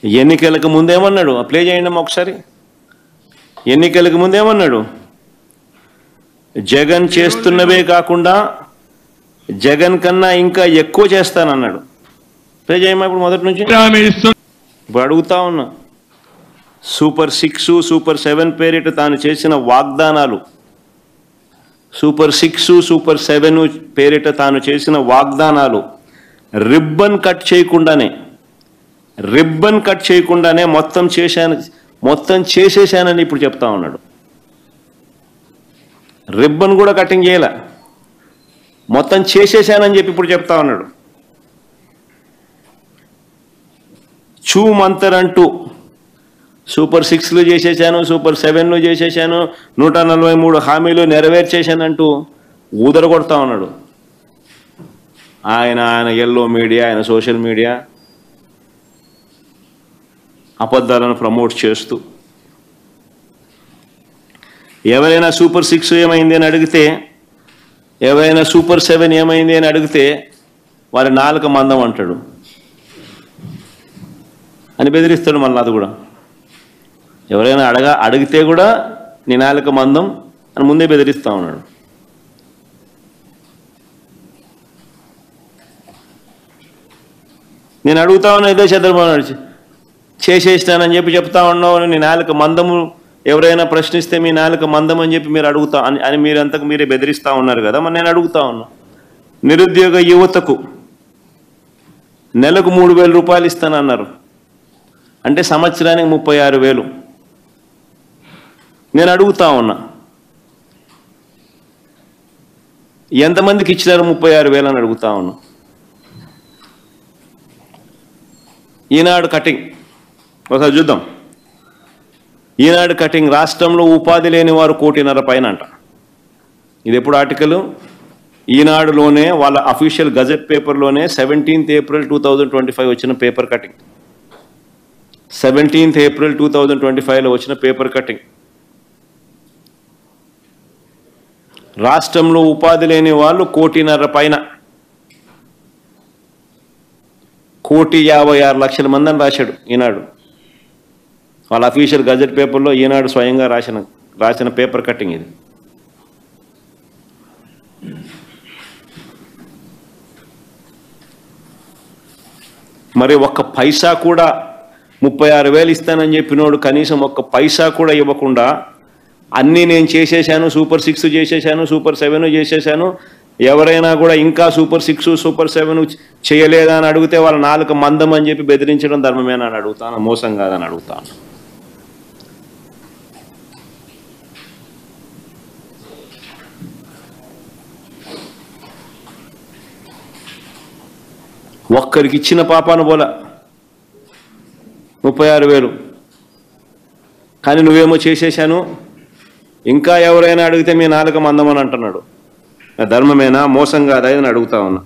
ఎన్నికలకు ముందేమన్నాడు? ప్లే చేయండి ఒకసారి. ఎన్నికలకు ముందేమన్నాడు? జగన్ చేస్తున్నవే కాకుండా జగన్ కన్నా ఇంకా ఎక్కువ చేస్తానన్నాడు. ప్లే చేయమా ఇప్పుడు మొదటి నుంచి. ఇప్పుడు అడుగుతా ఉన్నా, సూపర్ 6, సూపర్ 7 పేరిట తాను చేసిన వాగ్దానాలు, సూపర్ 6, సూపర్ 7 పేరిట తాను చేసిన వాగ్దానాలు రిబ్బన్ కట్ చేయకుండానే మొత్తం చేసేశానని ఇప్పుడు చెప్తా ఉన్నాడు. రిబ్బన్ కూడా కటింగ్ చేయాల, మొత్తం చేసేశానని చెప్పి ఇప్పుడు చెప్తా ఉన్నాడు. చూ మంతరంటూ సూపర్ 6లు చేసేశాను, సూపర్ 7లు చేసేశాను, 143 హామీలు నెరవేర్చేశానంటూ ఊదరగొడతా ఉన్నాడు. ఆయన ఎల్లో మీడియా, ఆయన సోషల్ మీడియా అబద్ధాలను ప్రమోట్ చేస్తూ, ఎవరైనా సూపర్ 6 ఏమైంది అని అడిగితే, ఎవరైనా సూపర్ 7 ఏమైంది అని అడిగితే వారి నాలుక మందం అంటాడు అని బెదిరిస్తాడు. మళ్ళీ అది కూడా ఎవరైనా అడిగితే కూడా నీ నాలుక మందం అని ముందే బెదిరిస్తా ఉన్నాడు. నేను అడుగుతా ఉన్నా, ఇదే చంద్రబాబు నాయుడు చేసేస్తానని చెప్పి చెప్తా ఉన్నావు, నీ నాలుక మందము ఎవరైనా ప్రశ్నిస్తే మీ నాలుక మందం అని చెప్పి మీరు అడుగుతా అని మీరంతకు మీరే బెదిరిస్తూ ఉన్నారు కదా. మరి నేను అడుగుతా ఉన్నా, నిరుద్యోగ యువతకు నెలకు 3,000 రూపాయలు ఇస్తానన్నారు, అంటే సంవత్సరానికి 36,000. నేను అడుగుతా ఉన్నా, ఎంతమందికి ఇచ్చినారు 36,000 అని అడుగుతా ఉన్నా. ఈనాడు కటింగ్ ఒకసారి చూద్దాం. ఈనాడు కటింగ్, రాష్ట్రంలో ఉపాధి లేని వారు 1.5 కోటి అంట. ఇది ఎప్పుడు ఆర్టికల్? ఈనాడులోనే వాళ్ళ అఫీషియల్ గజెట్ పేపర్లోనే 17th April 2025 వచ్చిన పేపర్ కటింగ్. 17th April 2025లో వచ్చిన పేపర్ కటింగ్. రాష్ట్రంలో ఉపాధి లేని వాళ్ళు 1.5 కోటి, 1,56,00,000 మంది అని రాశాడు ఈనాడు. వాళ్ళ అఫీషియల్ గజెట్ పేపర్లో ఈనాడు స్వయంగా రాసిన పేపర్ కటింగ్ ఇది. మరి ఒక్క పైసా కూడా 36,000 ఇస్తానని చెప్పినోడు కనీసం ఒక్క పైసా కూడా ఇవ్వకుండా అన్నీ నేను చేసేశాను, సూపర్ 6 చేసేశాను, సూపర్ 7 చేసేశాను, ఎవరైనా కూడా ఇంకా సూపర్ 6, సూపర్ 7 చేయలేదా అని అడిగితే వాళ్ళ నాలుక మందం అని చెప్పి బెదిరించడం ధర్మమేనా అని అడుగుతాను, మోసం కాదని అడుగుతాను. ఒక్కరికి ఇచ్చిన పాపాను పోలా 36,000, కానీ నువ్వేమో చేసేశాను, ఇంకా ఎవరైనా అడిగితే మీ నాలుక మందమని అంటున్నాడు. ధర్మమేనా, మోసం కాదా అని అడుగుతా ఉన్నా.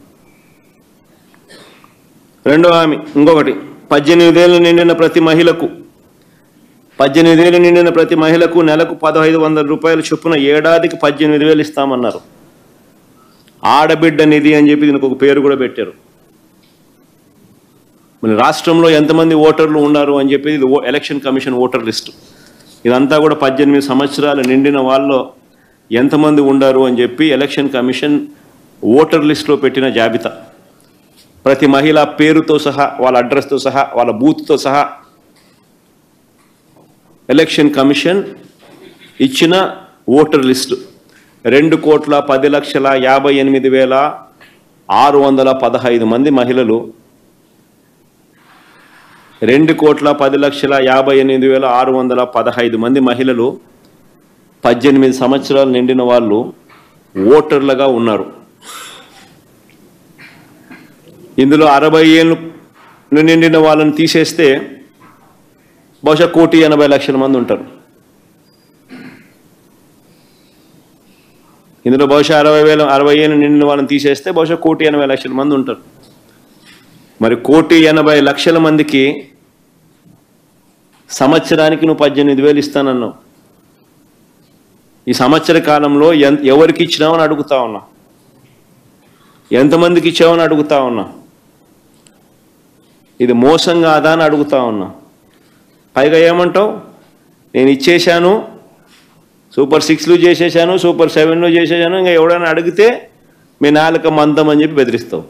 రెండో హామీ ఇంకొకటి, 18 ఏళ్ళు నిండిన ప్రతి మహిళకు 18 ఏళ్ళు నిండిన ప్రతి మహిళకు నెలకు 1,500 రూపాయలు చొప్పున ఏడాదికి 18,000 ఇస్తామన్నారు. ఆడబిడ్డ నిధి అని చెప్పి దీనికి ఒక పేరు కూడా పెట్టారు. మన రాష్ట్రంలో ఎంతమంది ఓటర్లు ఉన్నారు అని చెప్పి ఇది ఎలక్షన్ కమిషన్ ఓటర్ లిస్టు. ఇదంతా కూడా 18 సంవత్సరాలు నిండిన వాళ్ళు ఎంతమంది ఉండారు అని చెప్పి ఎలక్షన్ కమిషన్ ఓటర్ లిస్టులో పెట్టిన జాబితా. ప్రతి మహిళ పేరుతో సహా, వాళ్ళ అడ్రస్తో సహా, వాళ్ళ బూత్తో సహా ఎలక్షన్ కమిషన్ ఇచ్చిన ఓటర్ లిస్టు 2,10,58,615 మంది మహిళలు, 2,10,58,615 మంది మహిళలు 18 సంవత్సరాలు నిండిన వాళ్ళు ఓటర్లుగా ఉన్నారు. ఇందులో 60 ఏళ్ళు నిండిన వాళ్ళని తీసేస్తే బహుశా 1,80,00,000 మంది ఉంటారు. ఇందులో బహుశా 60 ఏళ్ళు నిండిన వాళ్ళని తీసేస్తే బహుశా 1,80,00,000 మంది ఉంటారు. మరి 1,80,00,000 మందికి సంవత్సరానికి నువ్వు 18,000 ఇస్తానన్నావు. ఈ సంవత్సర కాలంలో ఎవరికి ఇచ్చినావని అడుగుతా ఉన్నా, ఎంతమందికి ఇచ్చావని అడుగుతా ఉన్నా. ఇది మోసం కాదా అని అడుగుతా ఉన్నా. పైగా ఏమంటావు, నేను ఇచ్చేశాను, సూపర్ 6లు చేసేసాను, సూపర్ 7లు చేసేసాను, ఇంకా ఎవడైనా అడిగితే మీ నాలుక మందం అని చెప్పి బెదిరిస్తావు.